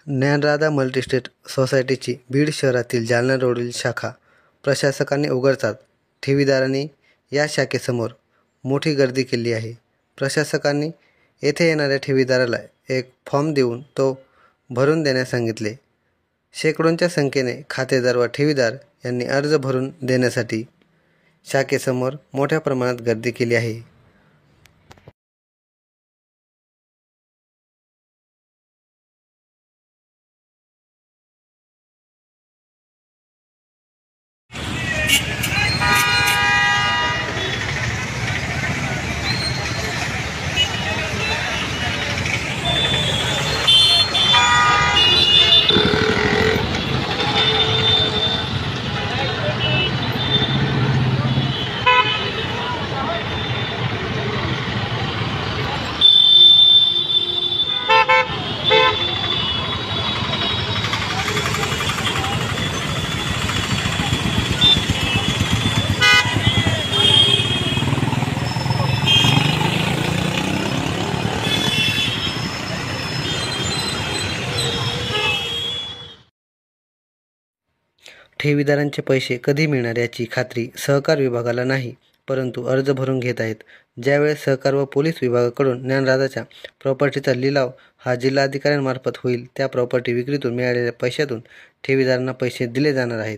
Dnyanradha multi-state सोसायटीची Beed शहरातील जालना रोडील शाखा प्रशासकांनी उघडतात. ठेवीदारांनी या शाखेसमोर मोठी गर्दी केली आहे. प्रशासकांनी येथे येणाऱ्या ठेवीदाराला एक फॉर्म देऊन तो भरून देण्यास सांगितले. शेकडोंच्या संख्येने खातेदार व ठेवीदार यांनी अर्ज भरून देण्यासाठी शाखेसमोर मोठ्या प्रमाणात गर्दी केली आहे. ठेवीदारांचे पैसे कधी मिळणार याची खात्री सहकार विभागाला नाही, परंतु अर्ज भरून घेत आहेत. ज्यावेळेस सहकार व पोलीस विभागाकडून ज्ञानराधाच्या प्रॉपर्टीचा लिलाव हा जिल्हाधिकाऱ्यांमार्फत होईल, त्या प्रॉपर्टी विक्रीतून मिळालेल्या पैशातून ठेवीदारांना पैसे दिले जाणार आहेत.